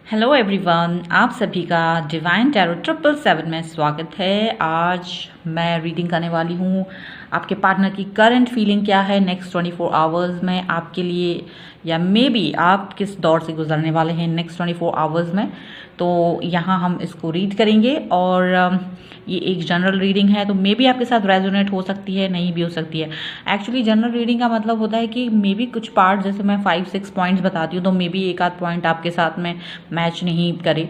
Hello everyone, आप सभी का डिवाइन टैरो 777 में स्वागत है। आज मैं रीडिंग करने वाली हूँ आपके पार्टनर की करंट फीलिंग क्या है नेक्स्ट 24 आवर्स में आपके लिए, या मे बी आप किस दौर से गुजरने वाले हैं नेक्स्ट 24 आवर्स में। तो यहाँ हम इसको रीड करेंगे और ये एक जनरल रीडिंग है, तो मे बी आपके साथ रेजोनेट हो सकती है, नहीं भी हो सकती है। एक्चुअली जनरल रीडिंग का मतलब होता है कि मे बी कुछ पार्ट, जैसे मैं 5-6 पॉइंट्स बताती हूँ तो मे बी एक आध पॉइंट आपके साथ में मैच नहीं करे,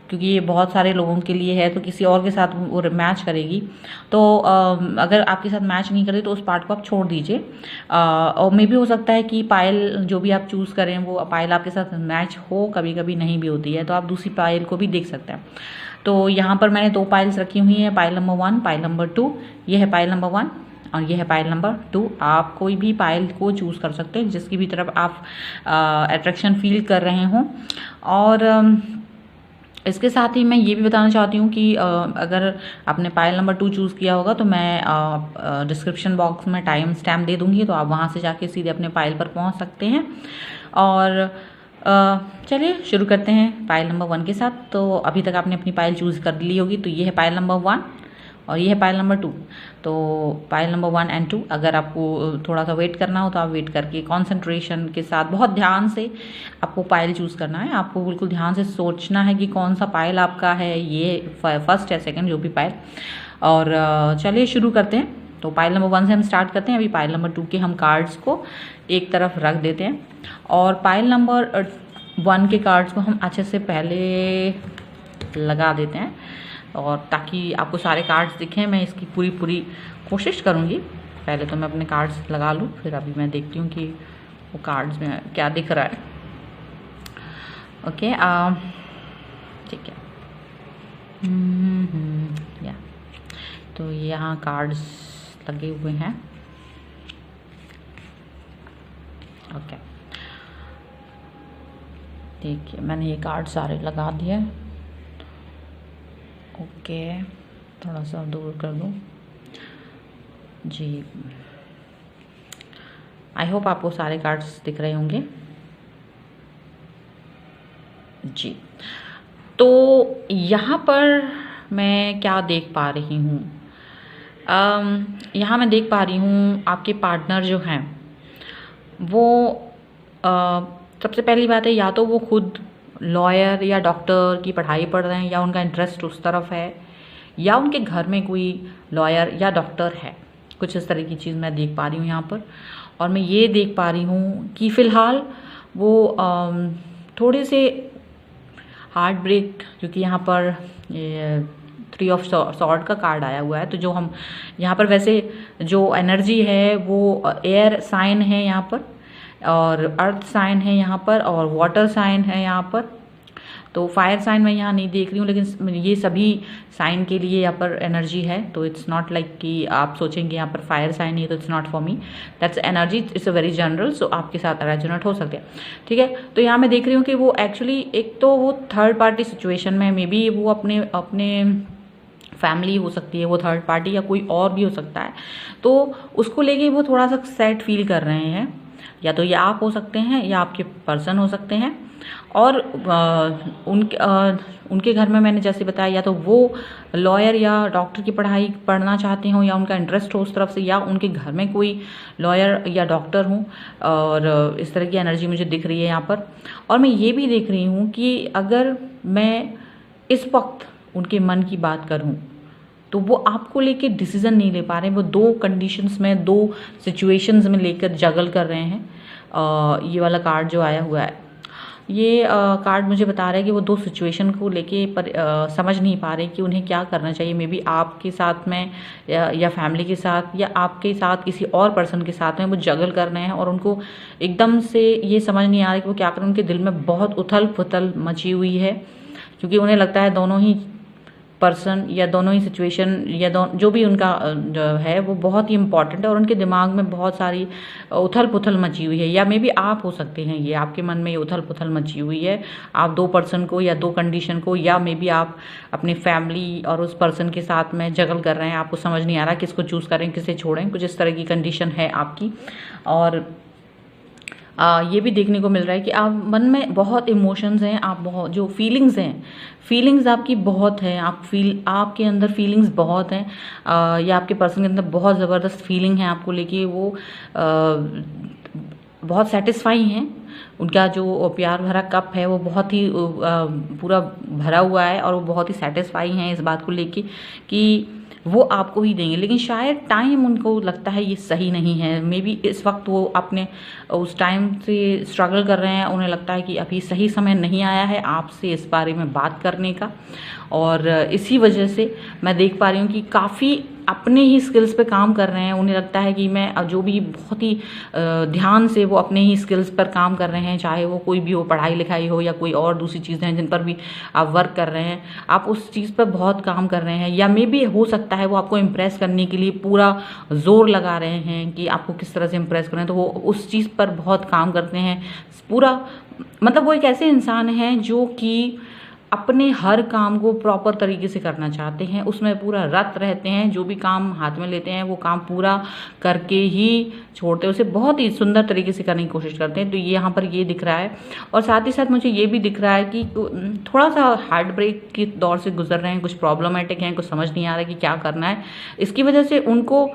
क्योंकि ये बहुत सारे लोगों के लिए है, तो किसी और के साथ वो मैच करेगी। तो अगर आपके साथ मैच नहीं करे तो उस पार्ट को आप छोड़ दीजिए। और मे भी हो सकता है कि पायल जो भी आप चूज़ करें वो पायल आपके साथ मैच हो, कभी कभी नहीं भी होती है, तो आप दूसरी पायल को भी देख सकते हैं। तो यहाँ पर मैंने 2 पायल्स रखी हुई हैं, पायल नंबर 1, पायल नंबर 2। ये है पायल नंबर 1 और ये है पायल नंबर 2। आप कोई भी पायल को चूज़ कर सकते हैं जिसकी भी तरफ आप अट्रैक्शन फील कर रहे हों। और इसके साथ ही मैं ये भी बताना चाहती हूँ कि अगर आपने पायल नंबर 2 चूज़ किया होगा तो मैं डिस्क्रिप्शन बॉक्स में टाइम स्टैम्प दे दूँगी, तो आप वहाँ से जाके सीधे अपने पायल पर पहुँच सकते हैं। और चलिए शुरू करते हैं पायल नंबर 1 के साथ। तो अभी तक आपने अपनी पायल चूज़ कर ली होगी, तो ये है पायल नंबर 1 और ये है पायल नंबर 2। तो पायल नंबर 1 एंड 2, अगर आपको थोड़ा सा वेट करना हो तो आप वेट करके कॉन्सेंट्रेशन के साथ बहुत ध्यान से आपको पायल चूज़ करना है। आपको बिल्कुल ध्यान से सोचना है कि कौन सा पायल आपका है, ये फर्स्ट है सेकंड जो भी पायल। और चलिए शुरू करते हैं। तो पायल नंबर 1 से हम स्टार्ट करते हैं। अभी पायल नंबर 2 के हम कार्ड्स को एक तरफ रख देते हैं और पायल नंबर 1 के कार्ड्स को हम अच्छे से पहले लगा देते हैं, और ताकि आपको सारे कार्ड्स दिखें। मैं इसकी पूरी कोशिश करूँगी। पहले तो मैं अपने कार्ड्स लगा लूँ, फिर अभी मैं देखती हूँ कि वो कार्ड्स में क्या दिख रहा है। ओके, ठीक है। या तो यहाँ कार्ड्स लगे हुए हैं। ओके, देखिए मैंने ये कार्ड सारे लगा दिए। ओके, थोड़ा सा दूर कर दूँ जी। आई होप आपको सारे कार्ड्स दिख रहे होंगे जी। तो यहाँ पर मैं क्या देख पा रही हूँ, यहाँ मैं देख पा रही हूँ आपके पार्टनर जो हैं वो सबसे पहली बात है, या तो वो खुद लॉयर या डॉक्टर की पढ़ाई पढ़ रहे हैं या उनका इंटरेस्ट उस तरफ है, या उनके घर में कोई लॉयर या डॉक्टर है। कुछ इस तरह की चीज़ मैं देख पा रही हूँ यहाँ पर। और मैं ये देख पा रही हूँ कि फ़िलहाल वो थोड़े से हार्ट ब्रेक, क्योंकि यहाँ पर 3 ऑफ सॉर्ड का कार्ड आया हुआ है। तो जो हम यहाँ पर वैसे जो एनर्जी है वो एयर साइन है यहाँ पर, और अर्थ साइन है यहाँ पर, और वाटर साइन है यहाँ पर। तो फायर साइन मैं यहाँ नहीं देख रही हूँ, लेकिन ये सभी साइन के लिए यहाँ पर एनर्जी है। तो इट्स नॉट लाइक कि आप सोचेंगे यहाँ पर फायर साइन है तो it's not for me, that's energy, it's a very general. So आपके साथ रेजोनेट हो सकते हैं, ठीक है। तो यहाँ मैं देख रही हूँ कि वो एक्चुअली एक तो वो थर्ड पार्टी सिचुएशन में, मे बी वो अपने फैमिली हो सकती है वो थर्ड पार्टी, या कोई और भी हो सकता है। तो उसको लेके वो थोड़ा सा सैड फील कर रहे हैं, या तो ये आप हो सकते हैं या आपके पर्सन हो सकते हैं। और उनके घर में मैंने जैसे बताया, या तो वो लॉयर या डॉक्टर की पढ़ाई पढ़ना चाहते हों, या उनका इंटरेस्ट हो उस तरफ से, या उनके घर में कोई लॉयर या डॉक्टर हों। और इस तरह की एनर्जी मुझे दिख रही है यहाँ पर। और मैं ये भी देख रही हूँ कि अगर मैं इस वक्त उनके मन की बात करूँ तो वो आपको लेके डिसीजन नहीं ले पा रहे हैं। वो 2 कंडीशंस में, 2 सिचुएशंस में लेकर जगल कर रहे हैं। ये वाला कार्ड जो आया हुआ है, ये कार्ड मुझे बता रहा है कि वो 2 सिचुएशन को लेके समझ नहीं पा रहे कि उन्हें क्या करना चाहिए। मे बी आपके साथ में या फैमिली के साथ, या आपके साथ किसी और पर्सन के साथ में वो जगल कर रहे हैं, और उनको एकदम से ये समझ नहीं आ रहा कि वो क्या करें। उनके दिल में बहुत उथल पुथल मची हुई है, क्योंकि उन्हें लगता है दोनों ही पर्सन या दोनों ही सिचुएशन या जो भी उनका जो है वो बहुत ही इम्पॉर्टेंट है, और उनके दिमाग में बहुत सारी उथल पुथल मची हुई है। या मे बी आप हो सकते हैं, ये आपके मन में ये उथल पुथल मची हुई है। आप 2 पर्सन को या 2 कंडीशन को, या मे बी आप अपनी फैमिली और उस पर्सन के साथ में जगल कर रहे हैं। आपको समझ नहीं आ रहा किसको चूज़ करें, किसे छोड़ें, कुछ इस तरह की कंडीशन है आपकी। और ये भी देखने को मिल रहा है कि आप मन में बहुत इमोशंस हैं, आप बहुत जो फीलिंग्स हैं, फीलिंग्स आपकी बहुत हैं, आपके अंदर फीलिंग्स बहुत हैं, या आपके पर्सन के अंदर बहुत ज़बरदस्त फीलिंग है आपको लेके, वो बहुत सेटिस्फाई हैं। उनका जो प्यार भरा कप है वो बहुत ही पूरा भरा हुआ है और वो बहुत ही सेटिस्फाई हैं इस बात को लेके कि वो आपको ही देंगे, लेकिन शायद टाइम उनको लगता है ये सही नहीं है। मे बी इस वक्त वो अपने उस टाइम से स्ट्रगल कर रहे हैं, उन्हें लगता है कि अभी सही समय नहीं आया है आपसे इस बारे में बात करने का, और इसी वजह से मैं देख पा रही हूँ कि काफ़ी अपने ही स्किल्स पे काम कर रहे हैं। उन्हें लगता है कि मैं जो भी बहुत ही ध्यान से वो अपने ही स्किल्स पर काम कर रहे हैं, चाहे वो कोई भी हो, पढ़ाई लिखाई हो या कोई और दूसरी चीज़ें हैं जिन पर भी आप वर्क कर रहे हैं, आप उस चीज़ पर बहुत काम कर रहे हैं। या मे बी हो सकता है वो आपको इम्प्रेस करने के लिए पूरा जोर लगा रहे हैं कि आपको किस तरह से इम्प्रेस करें, तो वो उस चीज़ पर बहुत काम करते हैं पूरा। मतलब वो एक ऐसे इंसान हैं जो कि अपने हर काम को प्रॉपर तरीके से करना चाहते हैं, उसमें पूरा रत रहते हैं, जो भी काम हाथ में लेते हैं वो काम पूरा करके ही छोड़ते हैं, उसे बहुत ही सुंदर तरीके से करने की कोशिश करते हैं। तो ये यहाँ पर ये दिख रहा है, और साथ ही साथ मुझे ये भी दिख रहा है कि थोड़ा सा हार्ट ब्रेक के दौर से गुजर रहे हैं, कुछ प्रॉब्लमेटिक हैं, कुछ समझ नहीं आ रहा है कि क्या करना है। इसकी वजह से उनको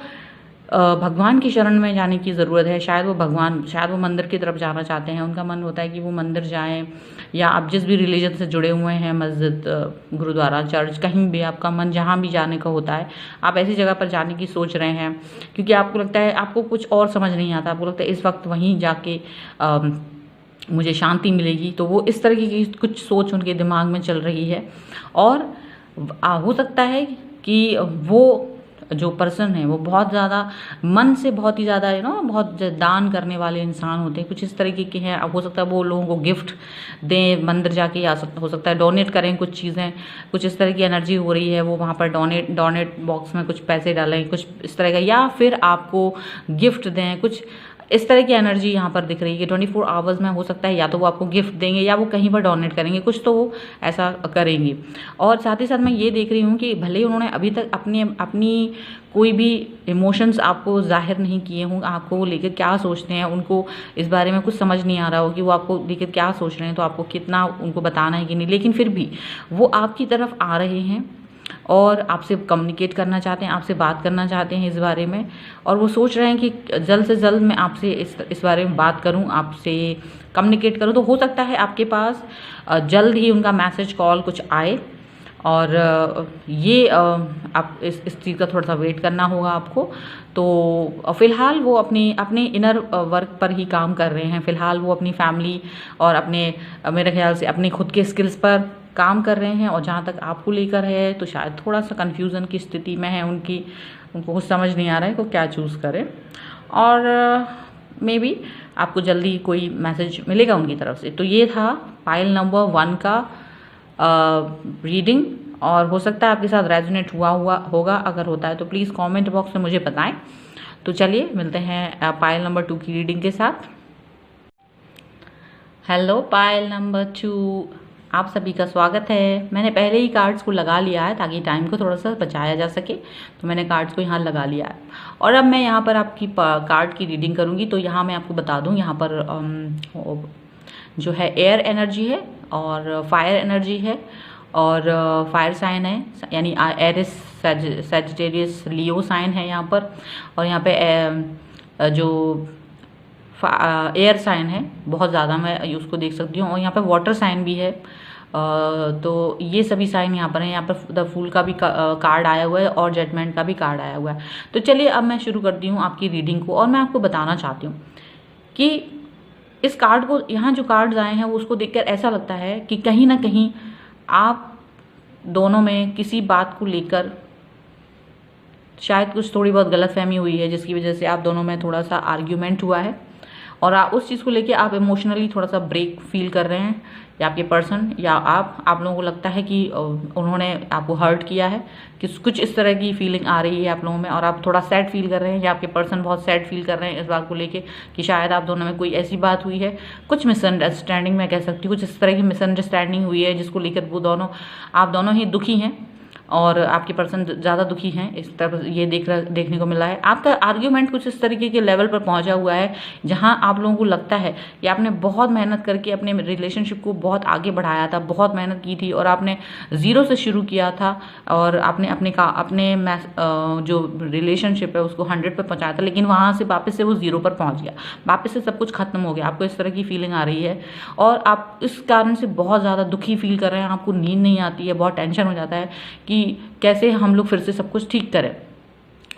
भगवान की शरण में जाने की ज़रूरत है। शायद वो मंदिर की तरफ जाना चाहते हैं, उनका मन होता है कि वो मंदिर जाएं, या आप जिस भी रिलीजन से जुड़े हुए हैं, मस्जिद, गुरुद्वारा, चर्च, कहीं भी आपका मन जहाँ भी जाने का होता है, आप ऐसी जगह पर जाने की सोच रहे हैं, क्योंकि आपको लगता है आपको कुछ और समझ नहीं आता, आपको लगता है इस वक्त वहीं जाके मुझे शांति मिलेगी। तो वो इस तरह की कुछ सोच उनके दिमाग में चल रही है, और हो सकता है कि वो जो पर्सन है वो बहुत ज़्यादा मन से बहुत ही ज़्यादा बहुत दान करने वाले इंसान होते हैं, कुछ इस तरीके के हैं। अब हो सकता है वो लोगों को गिफ्ट दें मंदिर जाके, या हो सकता है डोनेट करें कुछ चीज़ें, कुछ इस तरह की एनर्जी हो रही है, वो वहाँ पर डोनेट बॉक्स में कुछ पैसे डालें, कुछ इस तरह का, या फिर आपको गिफ्ट दें, कुछ इस तरह की एनर्जी यहाँ पर दिख रही है कि 24 आवर्स में हो सकता है या तो वो आपको गिफ्ट देंगे या वो कहीं पर डोनेट करेंगे, कुछ तो वो ऐसा करेंगे। और साथ ही साथ मैं ये देख रही हूँ कि भले ही उन्होंने अभी तक अपनी कोई भी इमोशंस आपको जाहिर नहीं किए हों, आपको वो लेकर क्या सोचते हैं, उनको इस बारे में कुछ समझ नहीं आ रहा हो कि वो आपको लेकर क्या सोच रहे हैं, तो आपको कितना उनको बताना है कि नहीं, लेकिन फिर भी वो आपकी तरफ आ रहे हैं और आपसे कम्युनिकेट करना चाहते हैं, आपसे बात करना चाहते हैं इस बारे में, और वो सोच रहे हैं कि जल्द से जल्द मैं आपसे इस बारे में बात करूं, आपसे कम्युनिकेट करूं। तो हो सकता है आपके पास जल्द ही उनका मैसेज, कॉल कुछ आए, और ये आप इस चीज़ का थोड़ा सा वेट करना होगा आपको। तो फ़िलहाल वो अपने इनर वर्क पर ही काम कर रहे हैं, फ़िलहाल वो अपनी फैमिली और मेरे ख्याल से अपने खुद के स्किल्स पर काम कर रहे हैं। और जहाँ तक आपको लेकर है तो शायद थोड़ा सा कन्फ्यूज़न की स्थिति में है उनको कुछ समझ नहीं आ रहा है को क्या चूज़ करें, और मे बी आपको जल्दी कोई मैसेज मिलेगा उनकी तरफ से। तो ये था पाइल नंबर 1 का रीडिंग, और हो सकता है आपके साथ रेजोनेट हुआ होगा। अगर होता है तो प्लीज़ कमेंट बॉक्स में मुझे बताएं। तो चलिए मिलते हैं पाइल नंबर 2 की रीडिंग के साथ। हेलो पाइल नंबर 2, आप सभी का स्वागत है। मैंने पहले ही कार्ड्स को लगा लिया है ताकि टाइम को थोड़ा सा बचाया जा सके, तो मैंने कार्ड्स को यहाँ लगा लिया है। और अब मैं यहाँ पर आपकी कार्ड की रीडिंग करूँगी। तो यहाँ मैं आपको बता दूँ, यहाँ पर जो है एयर एनर्जी है और फायर एनर्जी है, और फायर साइन है, यानी एरिस, सैजिटेरियस, लियो साइन है यहाँ पर। और यहाँ पे जो एयर साइन है बहुत ज़्यादा, मैं उसको देख सकती हूँ। और यहाँ पे वाटर साइन भी है। तो ये सभी साइन यहाँ पर हैं। यहाँ पर द फूल का भी कार्ड आया हुआ है और जजमेंट का भी कार्ड आया हुआ है। तो चलिए अब मैं शुरू करती हूँ आपकी रीडिंग को। और मैं आपको बताना चाहती हूँ कि इस कार्ड को, यहाँ जो कार्ड्स आए हैं वो उसको देखकर ऐसा लगता है कि कहीं ना कहीं आप दोनों में किसी बात को लेकर शायद कुछ थोड़ी बहुत गलतफहमी हुई है, जिसकी वजह से आप दोनों में थोड़ा सा आर्ग्यूमेंट हुआ है, और आप उस चीज़ को लेके आप इमोशनली थोड़ा सा ब्रेक फील कर रहे हैं, या आपके पर्सन या आप लोगों को लगता है कि उन्होंने आपको हर्ट किया है, कि कुछ इस तरह की फीलिंग आ रही है आप लोगों में, और आप थोड़ा सैड फील कर रहे हैं, या आपके पर्सन बहुत सैड फील कर रहे हैं इस बात को लेके कि शायद आप दोनों में कोई ऐसी बात हुई है, कुछ मिसअंडरस्टैंडिंग मैं कह सकती हूँ, कुछ इस तरह की मिसअंडरस्टैंडिंग हुई है जिसको लेकर आप दोनों ही दुखी हैं। और आपके पर्सन ज़्यादा दुखी हैं, इस तरह ये देखने को मिला है। आपका आर्ग्यूमेंट कुछ इस तरीके के लेवल पर पहुंचा हुआ है जहां आप लोगों को लगता है कि आपने बहुत मेहनत करके अपने रिलेशनशिप को बहुत आगे बढ़ाया था, बहुत मेहनत की थी और आपने ज़ीरो से शुरू किया था और आपने अपने जो रिलेशनशिप है उसको 100 पर पहुंचाया था, लेकिन वहां से वापस से वो ज़ीरो पर पहुंच गया, वापस से सब कुछ खत्म हो गया। आपको इस तरह की फीलिंग आ रही है और आप इस कारण से बहुत ज़्यादा दुखी फील कर रहे हैं। आपको नींद नहीं आती है, बहुत टेंशन हो जाता है कि कैसे हम लोग फिर से सब कुछ ठीक करें।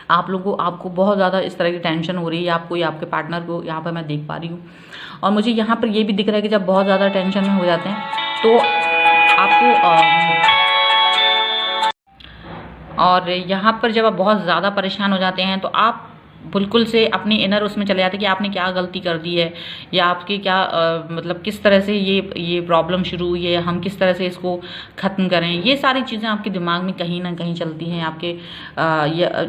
आपको बहुत ज़्यादा इस तरह की टेंशन हो रही है, आपको या आपके पार्टनर को, यहाँ पर मैं देख पा रही हूँ। और मुझे यहाँ पर ये भी दिख रहा है कि जब बहुत ज़्यादा टेंशन में हो जाते हैं तो आपको और यहाँ पर जब आप बहुत ज़्यादा परेशान हो जाते हैं तो आप बिल्कुल से अपनी इनर उसमें चले जाते हैं कि आपने क्या गलती कर दी है या आपकी क्या मतलब किस तरह से ये प्रॉब्लम शुरू हुई है, हम किस तरह से इसको ख़त्म करें। ये सारी चीज़ें आपके दिमाग में कहीं ना कहीं चलती हैं। आपके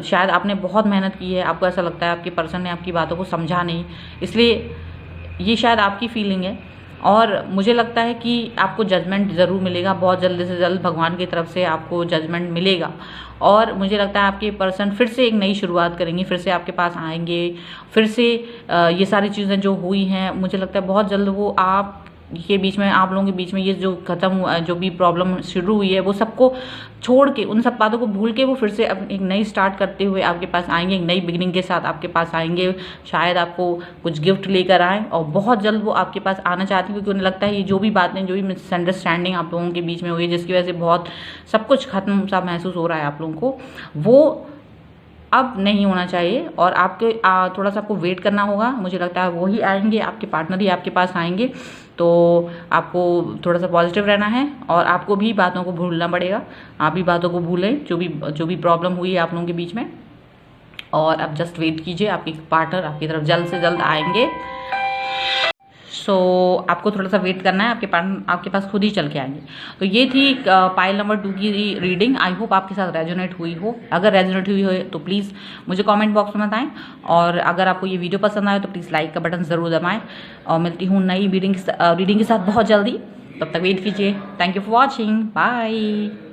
शायद आपने बहुत मेहनत की है, आपको ऐसा लगता है आपके पर्सन ने आपकी बातों को समझा नहीं, इसलिए ये शायद आपकी फीलिंग है। और मुझे लगता है कि आपको जजमेंट ज़रूर मिलेगा, बहुत जल्द से जल्द भगवान की तरफ से आपको जजमेंट मिलेगा। और मुझे लगता है आपके पर्सन फिर से एक नई शुरुआत करेंगे, फिर से आपके पास आएंगे, फिर से ये सारी चीज़ें जो हुई हैं मुझे लगता है बहुत जल्द वो आप लोगों के बीच में ये जो खत्म हुआ, जो भी प्रॉब्लम शुरू हुई है वो सबको छोड़ के, उन सब बातों को भूल के वो फिर से एक नई स्टार्ट करते हुए आपके पास आएंगे, एक नई बिगिनिंग के साथ आपके पास आएंगे। शायद आपको कुछ गिफ्ट लेकर आए और बहुत जल्द वो आपके पास आना चाहती है, क्योंकि उन्हें लगता है ये जो भी बातें, जो भी मिसअंडरस्टैंडिंग आप लोगों के बीच में हुई है जिसकी वजह से बहुत सब कुछ खत्म सा महसूस हो रहा है आप लोगों को, वो अब नहीं होना चाहिए। और आपके थोड़ा सा आपको वेट करना होगा। मुझे लगता है वो ही आएंगे, आपके पार्टनर ही आपके पास आएंगे। तो आपको थोड़ा सा पॉजिटिव रहना है और आपको भी बातों को भूलना पड़ेगा। आप भी बातों को भूलें, जो भी प्रॉब्लम हुई है आप लोगों के बीच में, और अब जस्ट वेट कीजिए, आपके पार्टनर आपकी तरफ जल्द से जल्द आएंगे। सो आपको थोड़ा सा वेट करना है, आपके पार्टनर आपके पास खुद ही चल के आएंगे। तो ये थी पाइल नंबर 2 की रीडिंग। आई होप आपके साथ रेजोनेट हुई हो। अगर रेजोनेट हुई हो तो प्लीज़ मुझे कमेंट बॉक्स में बताएं, और अगर आपको ये वीडियो पसंद आए तो प्लीज़ लाइक का बटन ज़रूर दबाएं। और मिलती हूँ नई रीडिंग के साथ बहुत जल्दी, तब तक वेट कीजिए। Thank you for watching, bye.